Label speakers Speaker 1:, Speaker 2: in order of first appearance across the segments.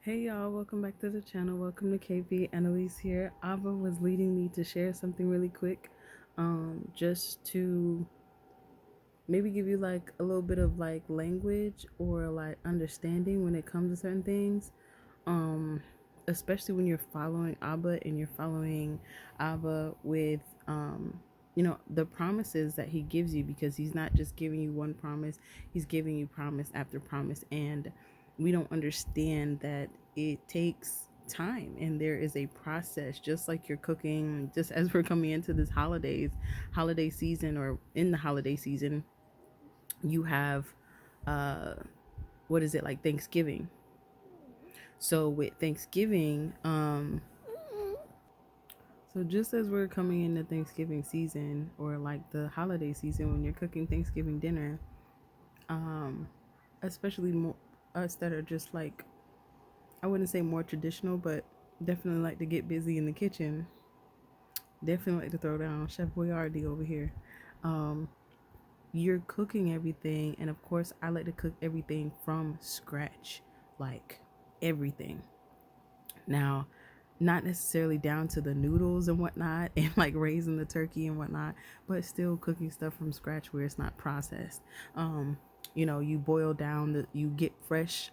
Speaker 1: Hey y'all, welcome back to the channel. Welcome to KP. Annalise here. Abba was leading me to share something really quick, just to maybe give you like a little bit of like language or like understanding when it comes to certain things. Um, Especially when you're following Abba and you're following Abba with the promises that he gives you, because he's not just giving you one promise, he's giving you promise after promise. And we don't understand that it takes time and there is a process, just like you're cooking. Just as we're coming into this holiday season, or in the holiday season, you have uh what is it, like Thanksgiving. So with Thanksgiving, so just as we're coming into Thanksgiving season, or like the holiday season, when you're cooking Thanksgiving dinner, um, especially more us that are just like, I wouldn't say more traditional, but definitely like to get busy in the kitchen. Definitely like to throw down Chef Boyardee over here. Um, you're cooking everything, and of course, I like to cook everything from scratch, like everything. Now, not necessarily down to the noodles and whatnot, and like raising the turkey and whatnot, but still cooking stuff from scratch where it's not processed. You boil down you get fresh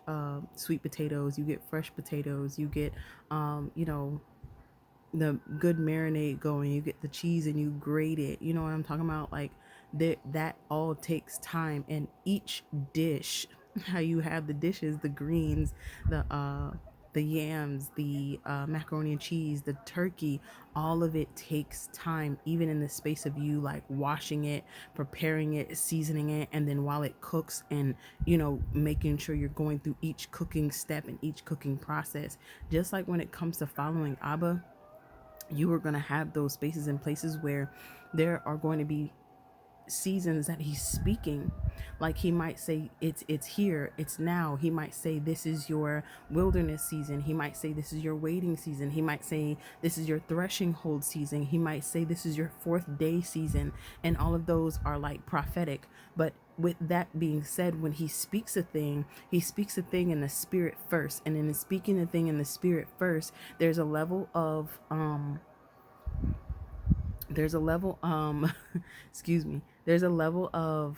Speaker 1: sweet potatoes, you get fresh potatoes, you get the good marinade going, you get the cheese and you grate it. You know what I'm talking about? Like that all takes time, and each dish, how you have the dishes, the greens, the yams, the macaroni and cheese, the turkey, all of it takes time, even in the space of you like washing it, preparing it, seasoning it, and then while it cooks, and making sure you're going through each cooking step and each cooking process. Just like when it comes to following Abba, you are going to have those spaces and places where there are going to be seasons that he's speaking. Like he might say it's here, it's now. He might say this is your wilderness season. He might say this is your waiting season. He might say this is your threshing hold season. He might say this is your fourth day season. And all of those are like prophetic. But with that being said, when he speaks a thing, he speaks a thing in the spirit first. And in speaking a thing in the spirit first, there's a level of there's a level excuse me, there's a level of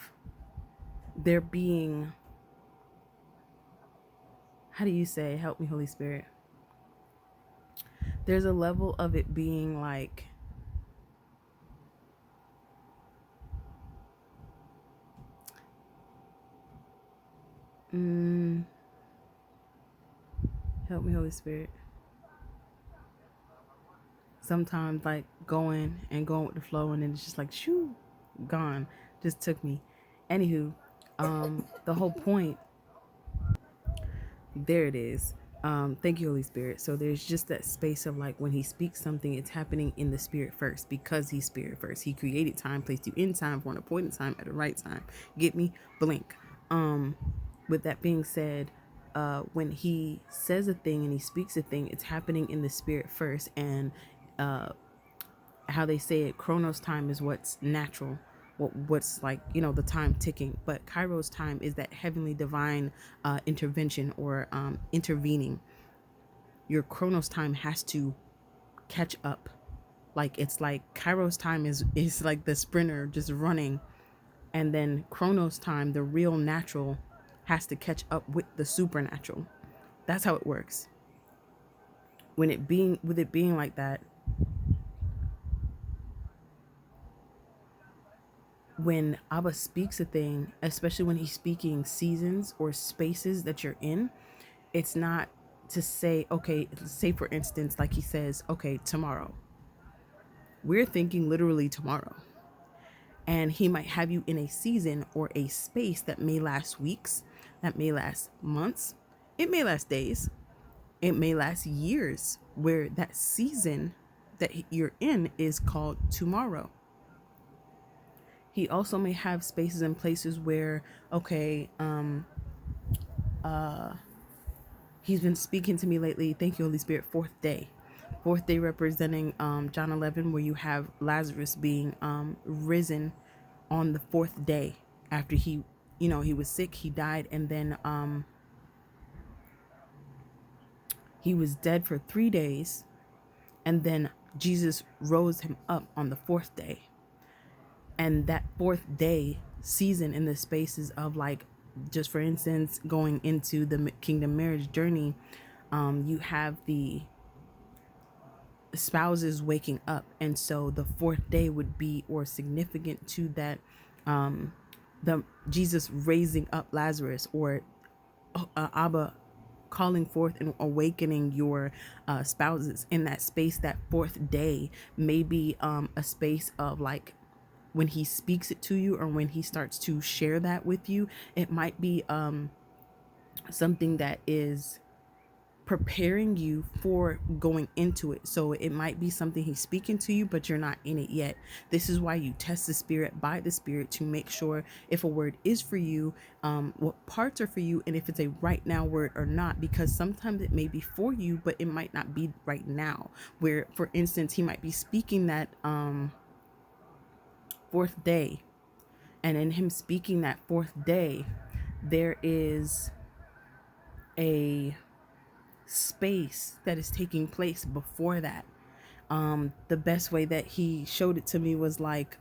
Speaker 1: there being, how do you say, help me Holy Spirit, there's a level of it being like, mm, help me Holy Spirit, sometimes like going with the flow, and then it's just like shoo, gone, just took me. Anywho, the whole point, there it is. Thank you, Holy Spirit. So there's just that space of like, when he speaks something, it's happening in the spirit first, because he's spirit first. He created time, placed you in time for an appointed time at the right time. Get me? Blink. With that being said, when he says a thing and he speaks a thing, it's happening in the spirit first. And how they say it, Chronos time is what's natural, what's like, the time ticking. But Kairos time is that heavenly divine intervention, or intervening. Your Chronos time has to catch up. Like, it's like Kairos time is like the sprinter just running, and then Chronos time, the real natural, has to catch up with the supernatural. That's how it works. With it being like that, when Abba speaks a thing, especially when he's speaking seasons or spaces that you're in, it's not to say, okay, say for instance, like he says, okay, tomorrow. We're thinking literally tomorrow. And he might have you in a season or a space that may last weeks, that may last months, it may last days, it may last years, where that season that you're in is called tomorrow. He also may have spaces and places where, okay, he's been speaking to me lately. Thank you, Holy Spirit. Fourth day. Fourth day representing John 11, where you have Lazarus being risen on the fourth day after he was sick, he died, and then He was dead for 3 days, and then Jesus rose him up on the fourth day. And that fourth day season in the spaces of, like, just for instance, going into the kingdom marriage journey, you have the spouses waking up, and so the fourth day would be or significant to that, the Jesus raising up Lazarus, or Abba calling forth and awakening your spouses in that space. That fourth day may be a space of, like, when he speaks it to you, or when he starts to share that with you. It might be something that is preparing you for going into it. So it might be something he's speaking to you, but you're not in it yet. This is why you test the spirit by the spirit, to make sure if a word is for you, what parts are for you, and if it's a right now word or not. Because sometimes it may be for you, but it might not be right now. Where, for instance, he might be speaking that fourth day, and in him speaking that fourth day, there is a space that is taking place before that. The best way that he showed it to me was like,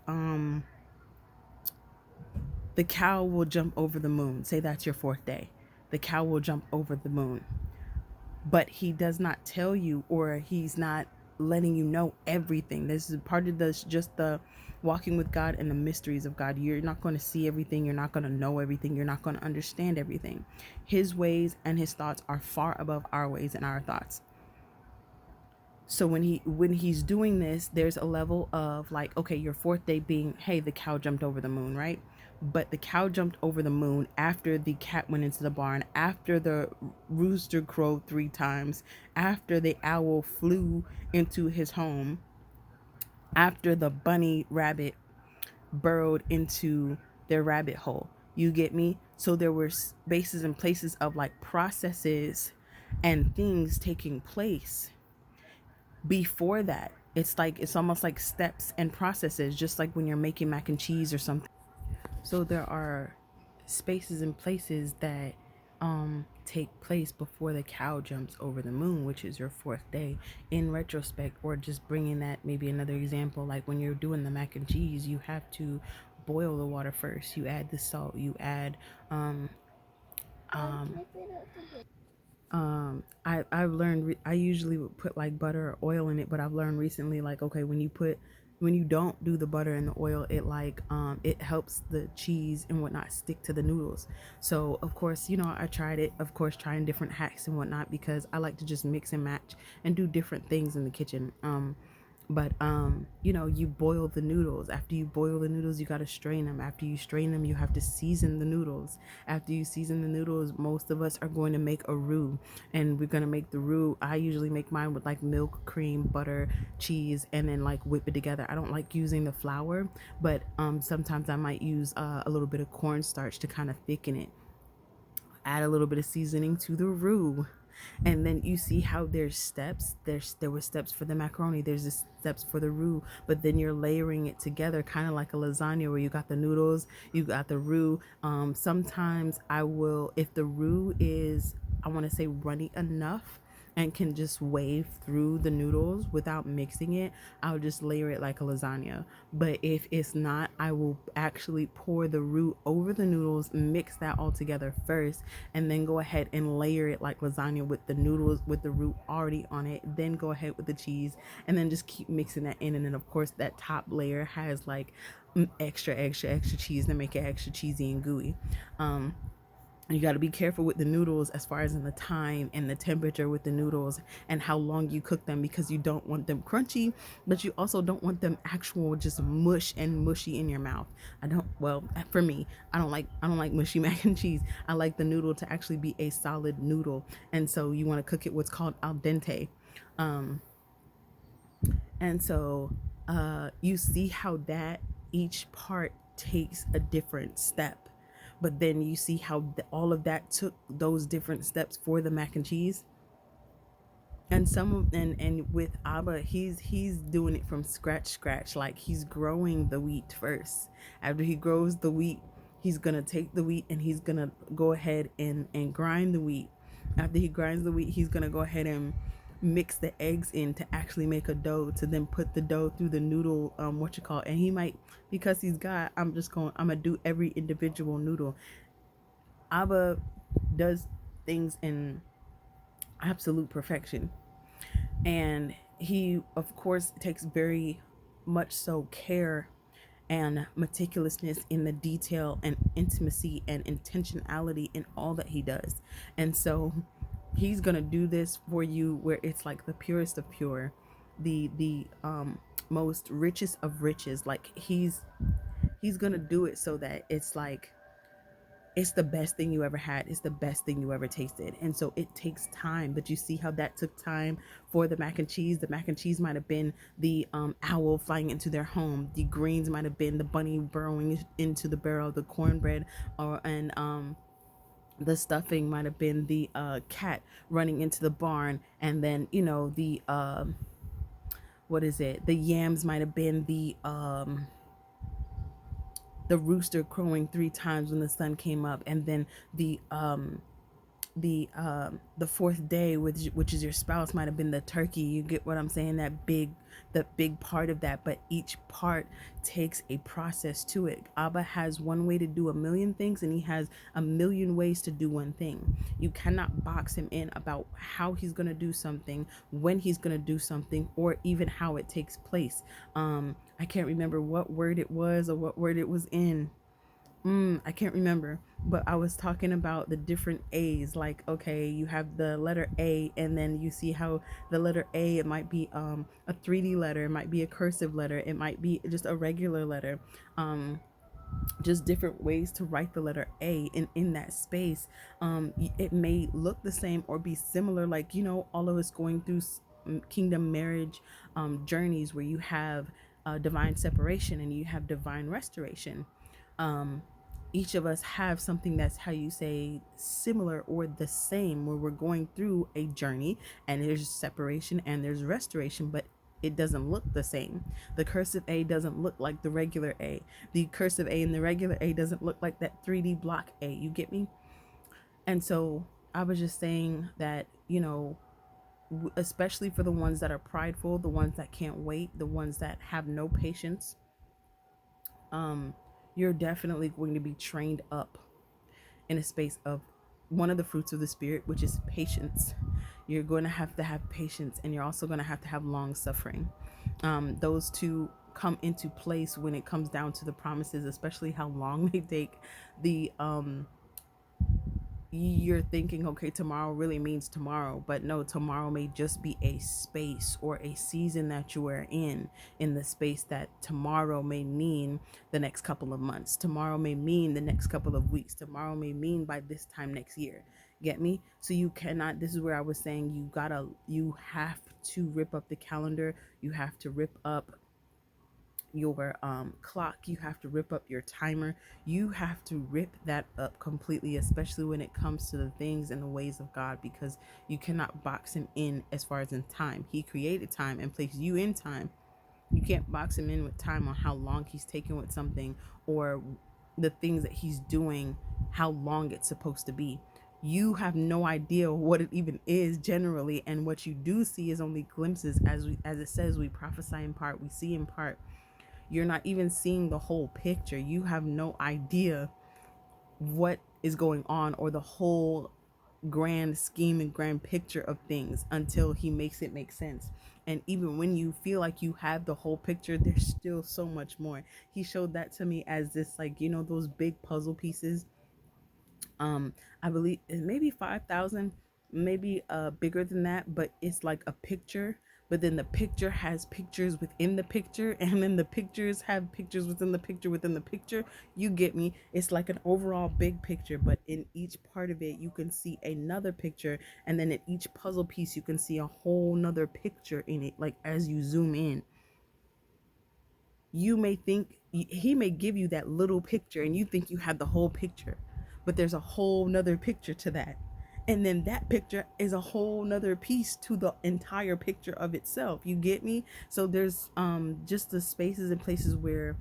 Speaker 1: the cow will jump over the moon. Say that's your fourth day. The cow will jump over the moon. But he does not tell you, or he's not letting you know everything. This is part of this, just the walking with God and the mysteries of God. You're not going to see everything. You're not going to know everything. You're not going to understand everything. His ways and his thoughts are far above our ways and our thoughts. So when he's doing this, there's a level of, like, okay, your fourth day being, hey, the cow jumped over the moon, right? But the cow jumped over the moon after the cat went into the barn, after the rooster crowed 3 times, after the owl flew into his home, after the bunny rabbit burrowed into their rabbit hole. You get me? So there were spaces and places of, like, processes and things taking place before that. It's almost like steps and processes, just like when you're making mac and cheese or something. So there are spaces and places that take place before the cow jumps over the moon, which is your fourth day. In retrospect, or just bringing that, maybe another example, like when you're doing the mac and cheese, you have to boil the water first. You add the salt, you add um I've learned I usually would put like butter or oil in it, but I've learned recently, like, okay, when you don't do the butter and the oil, it, like, it helps the cheese and whatnot stick to the noodles. So of course, I tried it, of course, trying different hacks and whatnot, because I like to just mix and match and do different things in the kitchen. But you boil the noodles. After you boil the noodles, you got to strain them. After you strain them, you have to season the noodles. After you season the noodles, most of us are going to make a roux, and we're going to make the roux. I usually make mine with, like, milk, cream, butter, cheese, and then, like, whip it together. I don't like using the flour, but sometimes I might use a little bit of cornstarch to kind of thicken it. Add a little bit of seasoning to the roux, and then you see how there's steps. There were steps for the macaroni, there's the steps for the roux, but then you're layering it together, kind of like a lasagna, where you got the noodles, you got the roux. Sometimes I will, if the roux is, I want to say, runny enough and can just wave through the noodles without mixing it, I'll just layer it like a lasagna. But if it's not, I will actually pour the roux over the noodles, mix that all together first, and then go ahead and layer it like lasagna with the noodles, with the roux already on it. Then go ahead with the cheese, and then just keep mixing that in. And then, of course, that top layer has, like, extra cheese to make it extra cheesy and gooey. You got to be careful with the noodles, as far as in the time and the temperature with the noodles, and how long you cook them, because you don't want them crunchy, but you also don't want them actual just mush and mushy in your mouth. For me, I don't like mushy mac and cheese. I like the noodle to actually be a solid noodle, and so you want to cook it what's called al dente. And so you see how that each part takes a different step, but then you see how all of that took those different steps for the mac and cheese. And with Abba, he's doing it from scratch, like he's growing the wheat first. After he grows the wheat, he's gonna take the wheat and he's gonna go ahead and grind the wheat. After he grinds the wheat, he's gonna go ahead and mix the eggs in to actually make a dough, to then put the dough through the noodle, what you call it. And he might, because he's God, I'm gonna do every individual noodle. Abba does things in absolute perfection, and he of course takes very much so care and meticulousness in the detail and intimacy and intentionality in all that he does. And so he's gonna do this for you where it's like the purest of pure, the most richest of riches. Like he's gonna do it so that it's like it's the best thing you ever had. It's the best thing you ever tasted. And so it takes time. But you see how that took time for the mac and cheese? The mac and cheese might have been the owl flying into their home. The greens might have been the bunny burrowing into the barrel. The cornbread, and the stuffing might have been the cat running into the barn. And then, the what is it? The yams might have been the rooster crowing 3 times when the sun came up. And then the fourth day, which is your spouse, might have been the turkey. You get what I'm saying? That big part of that. But each part takes a process to it. Abba has one way to do a million things, and he has a million ways to do one thing. You cannot box him in about how he's going to do something, when he's going to do something, or even how it takes place. I can't remember what word it was or what word it was in. I can't remember, but I was talking about the different A's. Like, okay, you have the letter A, and then you see how the letter A, it might be a 3D letter, it might be a cursive letter, it might be just a regular letter. Just different ways to write the letter A in that space. It may look the same or be similar, like, all of us going through kingdom marriage journeys where you have divine separation and you have divine restoration. um, each of us have something that's, how you say, similar or the same, where we're going through a journey and there's separation and there's restoration, but it doesn't look the same. The cursive A doesn't look like the regular A. The cursive A and the regular A doesn't look like that 3D block A. You get me? And so I was just saying that, especially for the ones that are prideful, the ones that can't wait, the ones that have no patience, you're definitely going to be trained up in a space of one of the fruits of the spirit, which is patience. You're going to have patience, and you're also going to have long suffering. Those two come into place when it comes down to the promises, especially how long they take. The You're thinking, okay, tomorrow really means tomorrow, but no, tomorrow may just be a space or a season that you are in the space that tomorrow may mean the next couple of months. Tomorrow may mean the next couple of weeks. Tomorrow may mean by this time next year. Get me? So you cannot, this is where I was saying, you have to rip up the calendar. You have to rip up your clock. You have to rip up your timer. You have to rip that up completely, especially when it comes to the things and the ways of God, because you cannot box him in as far as in time. He created time and placed you in time. You can't box him in with time on how long he's taking with something, or the things that he's doing, how long it's supposed to be. You have no idea what it even is generally, and what you do see is only glimpses. As it says, we prophesy in part, we see in part. You're not even seeing the whole picture. You have no idea what is going on, or the whole grand scheme and grand picture of things, until he makes it make sense. And even when you feel like you have the whole picture, there's still so much more. He showed that to me as this, like, those big puzzle pieces. I believe maybe 5,000, maybe bigger than that, but it's like a picture. But then the picture has pictures within the picture, and then the pictures have pictures within the picture within the picture. You get me? It's like an overall big picture, but in each part of it you can see another picture, and then in each puzzle piece you can see a whole nother picture in it. Like, as you zoom in, you may think, he may give you that little picture and you think you have the whole picture, but there's a whole nother picture to that, and then that picture is a whole nother piece to the entire picture of itself. You get me? So there's just the spaces and places where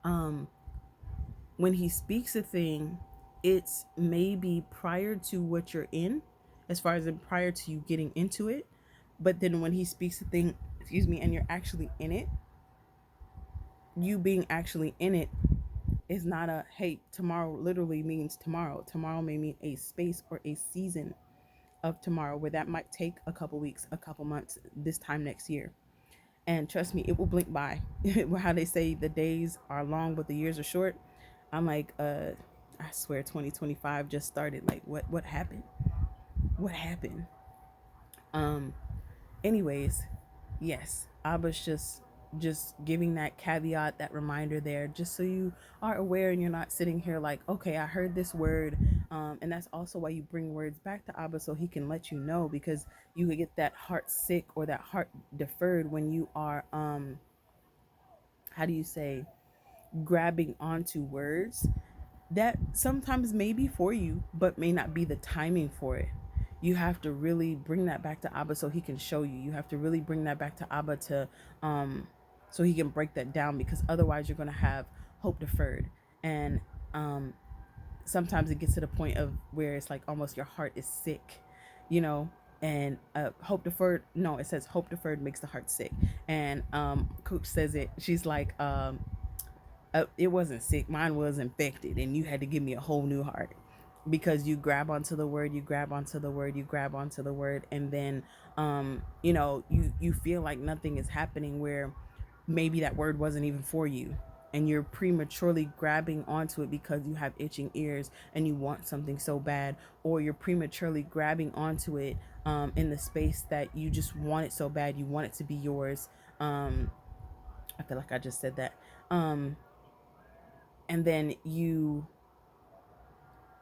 Speaker 1: when he speaks a thing, it's maybe prior to what you're in, as far as in prior to you getting into it. But then when he speaks a thing, excuse me, and you're actually in it, you being actually in it is not a hey, tomorrow literally means tomorrow. Tomorrow may mean a space or a season of tomorrow, where that might take a couple weeks, a couple months, this time next year. And trust me, it will blink by. How they say the days are long but the years are short. I'm like, I swear 2025 just started. Like, what happened? What happened? Um Anyways, yes, Abba's just giving that caveat, that reminder there, just so you are aware and you're not sitting here like, okay, I heard this word. And that's also why you bring words back to Abba, so he can let you know, because you could get that heart sick or that heart deferred when you are, how do you say, grabbing onto words that sometimes may be for you, but may not be the timing for it. You have to really bring that back to Abba so he can show you. You have to really bring that back to Abba to, so he can break that down, because otherwise you're going to have hope deferred. And um, sometimes it gets to the point of where it's like almost your heart is sick, you know. And hope deferred, no, it says hope deferred makes the heart sick. And Coach says it. She's like, it wasn't sick, mine was infected, and you had to give me a whole new heart, because you grab onto the word, you grab onto the word, you grab onto the word, and then you feel like nothing is happening, where maybe that word wasn't even for you, and you're prematurely grabbing onto it because you have itching ears and you want something so bad, or you're prematurely grabbing onto it in the space that you just want it so bad, you want it to be yours. I feel like I just said that. And then you,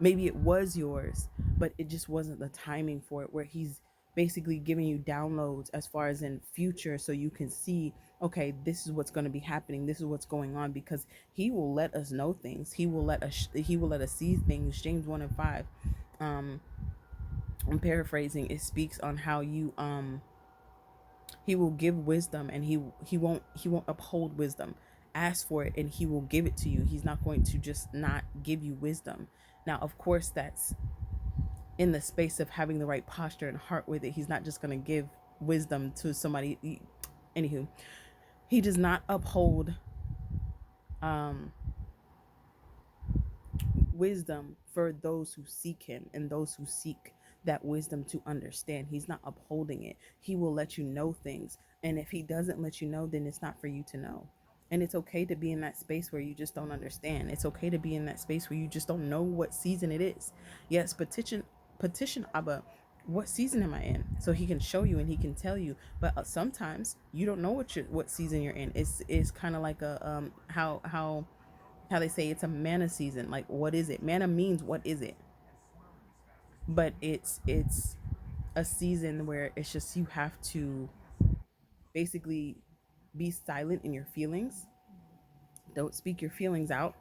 Speaker 1: maybe it was yours, but it just wasn't the timing for it, where he's basically giving you downloads as far as in future, so you can see, okay, this is what's going to be happening, this is what's going on, because he will let us know things, he will let us see things. James 1 and 5, um I'm paraphrasing, it speaks on how you he will give wisdom, and he won't uphold wisdom. Ask for it and he will give it to you. He's not going to just not give you wisdom. Now, of course, that's in the space of having the right posture and heart with it. He's not just going to give wisdom to somebody. Anywho, he does not uphold um, wisdom for those who seek him, and those who seek that wisdom to understand. He's not upholding it. He will let you know things. And if he doesn't let you know, then it's not for you to know. And it's okay to be in that space where you just don't understand. It's okay to be in that space where you just don't know what season it is. Yes, petition Abba, what season am I in? So he can show you and he can tell you. But sometimes you don't know what season you're in. It's kind of like a how they say it's a manna season. Like, what is it? Manna means what is it? But it's a season where it's just, you have to basically be silent in your feelings. Don't speak your feelings out.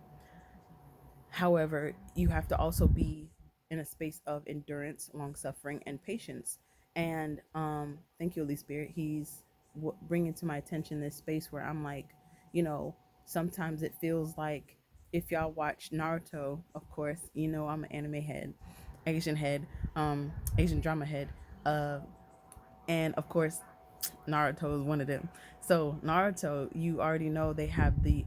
Speaker 1: However, you have to also be in a space of endurance, long suffering, and patience. And thank you, Holy Spirit. He's bringing to my attention this space where I'm like, you know, sometimes it feels like, if y'all watch Naruto, of course, I'm an anime head, Asian head, Asian drama head, uh, and of course, Naruto is one of them. So Naruto, you already know they have the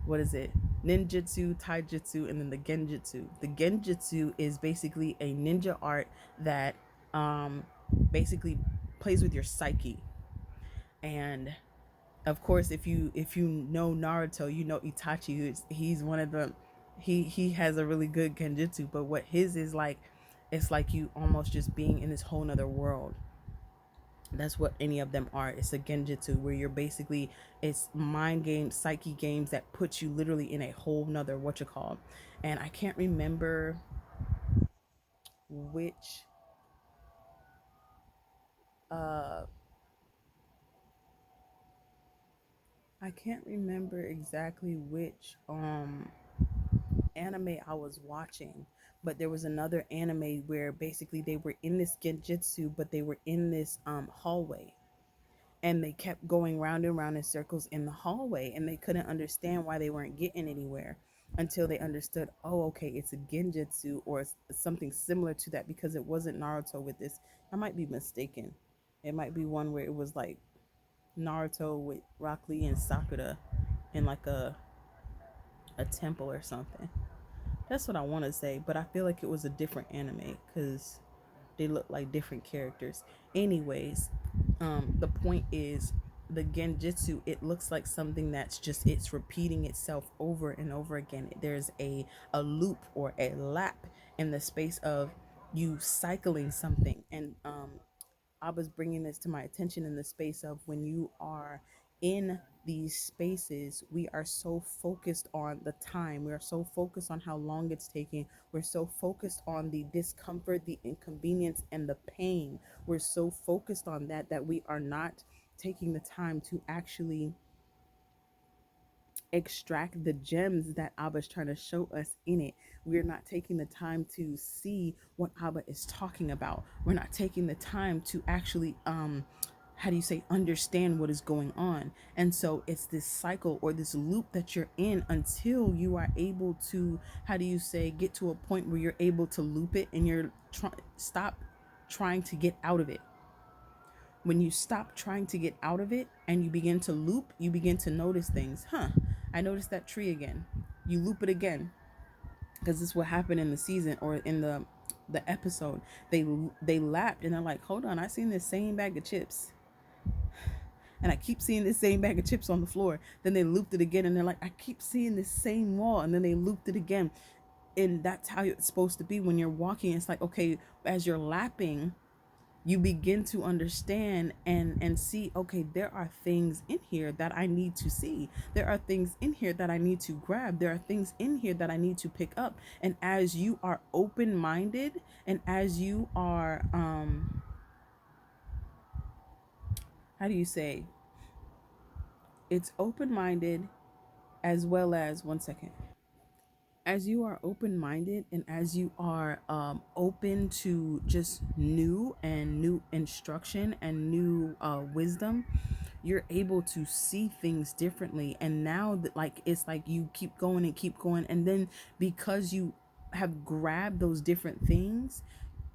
Speaker 1: what is it? Ninjutsu, taijutsu, and then the genjutsu. The genjutsu is basically a ninja art that um, basically plays with your psyche. And of course, if you know Naruto, you know Itachi. He's one of the he has a really good genjutsu. But what his is like, it's like you almost just being in this whole nother world. That's what any of them are. It's a genjutsu, where you're basically, it's mind games, psyche games that put you literally in a whole nother what you call. And which uh I can't remember exactly which anime I was watching, but there was another anime where basically they were in this genjutsu, but they were in this hallway. and they kept going round and round in circles in the hallway, and they couldn't understand why they weren't getting anywhere until they understood, oh, okay, it's a genjutsu or something similar to that, because it wasn't Naruto with this. I might be mistaken. It might be one where it was like Naruto with Rock Lee and Sakura in like a temple or something. That's what I want to say, but I feel like it was a different anime because they look like different characters. Anyways, the point is, the genjutsu, it looks like something that's just, it's repeating itself over and over again. There's a loop or a lap in the space of you cycling something. And I was bringing this to my attention in the space of when you are in these spaces, we are so focused on the time. We are so focused on how long it's taking. We're so focused on the discomfort, the inconvenience, and the pain. We're so focused on that we are not taking the time to actually extract the gems that Abba's trying to show us in it. We're not taking the time to see what Abba is talking about. We're not taking the time to actually how do you say, understand what is going on. And so it's this cycle or this loop that you're in until you are able to, how do you say, get to a point where you're able to loop it, and you're stop trying to get out of it. When you stop trying to get out of it and you begin to loop, you begin to notice things. I noticed that tree again. You loop it again, because this is what happened in the season or in the episode. They lapped and they're like, hold on, I seen this same bag of chips, and I keep seeing this same bag of chips on the floor. Then they looped it again, and they're like, I keep seeing this same wall, and then they looped it again. And that's how it's supposed to be when you're walking. It's like, okay, as you're lapping, you begin to understand and see, okay, there are things in here that I need to see. There are things in here that I need to grab. There are things in here that I need to pick up. And as you are open-minded, and as you are how do you say, it's open-minded, as well as, one second, as you are open-minded, and as you are open to just new instruction and new wisdom, you're able to see things differently. And now that, like, it's like you keep going and keep going, and then because you have grabbed those different things,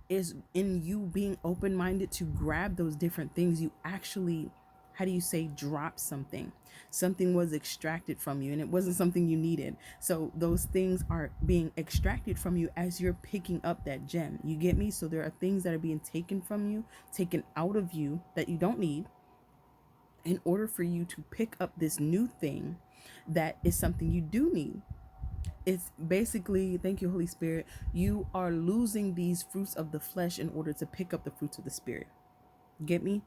Speaker 1: is in you being open-minded to grab those different things, you actually, how do you say, drop something. Something was extracted from you, and it wasn't something you needed. So those things are being extracted from you as you're picking up that gem. You get me? So there are things that are being taken from you, taken out of you, that you don't need, in order for you to pick up this new thing that is something you do need. It's basically, thank you, Holy Spirit, you are losing these fruits of the flesh in order to pick up the fruits of the Spirit. Get me?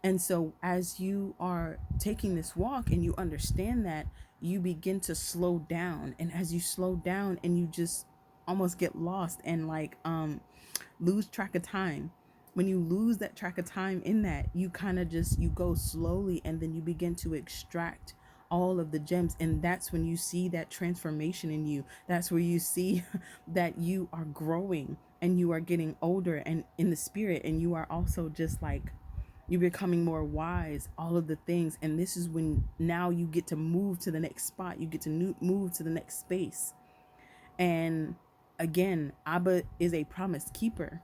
Speaker 1: And so as you are taking this walk and you understand that, you begin to slow down. And as you slow down and you just almost get lost and like lose track of time. When you lose that track of time in that, you kind of just, you go slowly, and then you begin to extract all of the gems. And that's when you see that transformation in you. That's where you see that you are growing and you are getting older and in the spirit, and you are also just like, you're becoming more wise, all of the things. And this is when now you get to move to the next spot. You get to move to the next space. And again, Abba is a promise keeper.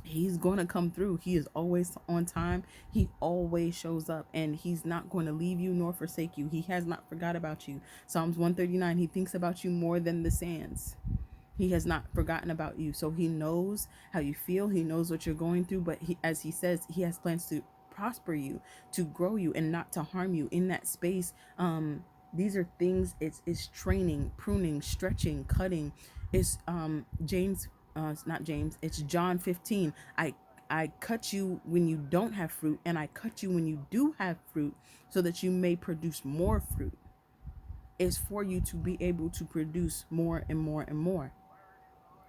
Speaker 1: He's going to come through. He is always on time. He always shows up, and he's not going to leave you nor forsake you. He has not forgot about you. Psalms 139, he thinks about you more than the sands. He has not forgotten about you. So he knows how you feel. He knows what you're going through. But he, as he says, he has plans to prosper you, to grow you, and not to harm you in that space. These are things, it's training, pruning, stretching, cutting. It's James, it's not James, it's John 15. I cut you when you don't have fruit, and I cut you when you do have fruit, so that you may produce more fruit. It's for you to be able to produce more and more and more.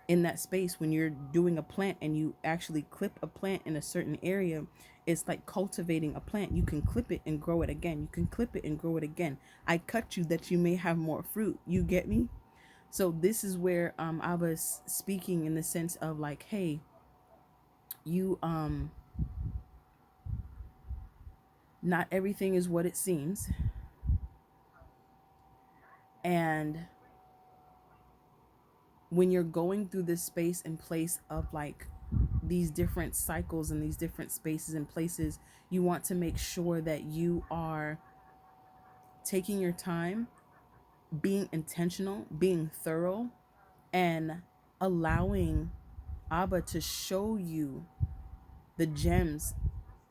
Speaker 1: In that space, when you're doing a plant and you actually clip a plant in a certain area, it's like cultivating a plant. You can clip it and grow it again. You can clip it and grow it again. I cut you that you may have more fruit. You get me? So this is where I was speaking in the sense of like, hey, you Not everything is what it seems. And when you're going through this space and place of like these different cycles and these different spaces and places, you want to make sure that you are taking your time, being intentional, being thorough, and allowing Abba to show you the gems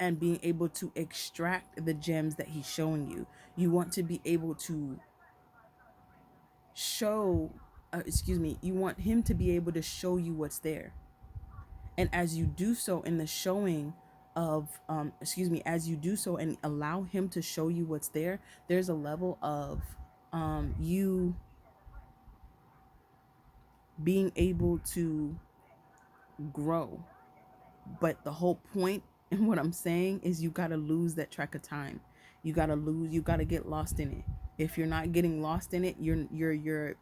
Speaker 1: and being able to extract the gems that he's showing you. You want to be able to show, you want him to be able to show you what's there. And as you do so in the showing of, as you do so and allow him to show you what's there, there's a level of you being able to grow. But the whole point and what I'm saying is you got to lose that track of time. You got to get lost in it. If you're not getting lost in it, you're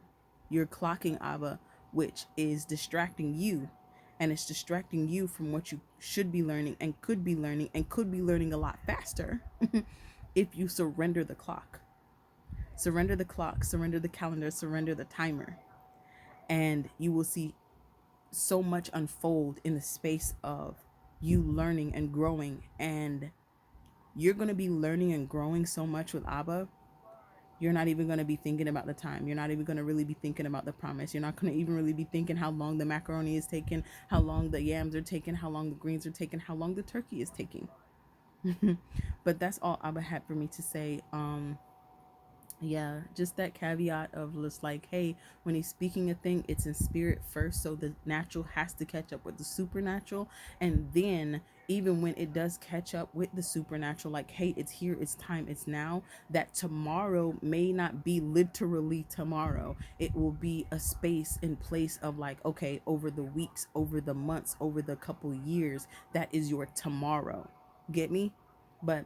Speaker 1: clocking Abba, which is distracting you, and it's distracting you from what you should be learning and could be learning a lot faster if you surrender the clock. Surrender the clock, surrender the calendar, surrender the timer, and you will see so much unfold in the space of you learning and growing. And you're going to be learning and growing so much with Abba, you're not even going to be thinking about the time. You're not even going to really be thinking about the promise. You're not going to even really be thinking how long the macaroni is taking, how long the yams are taking, how long the greens are taking, how long the turkey is taking. But that's all Abba had for me to say. Yeah, just that caveat of just like, hey, when he's speaking a thing, it's in spirit first, so the natural has to catch up with the supernatural. And then even when it does catch up with the supernatural, like, hey, it's here, it's time, it's now, that tomorrow may not be literally tomorrow. It will be a space in place of like, okay, over the weeks, over the months, over the couple years, that is your tomorrow. Get me? But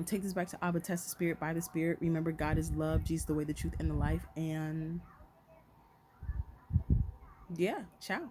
Speaker 1: take this back to Abba, test the spirit by the spirit. Remember, God is love, Jesus the way, the truth, and the life. And yeah, ciao.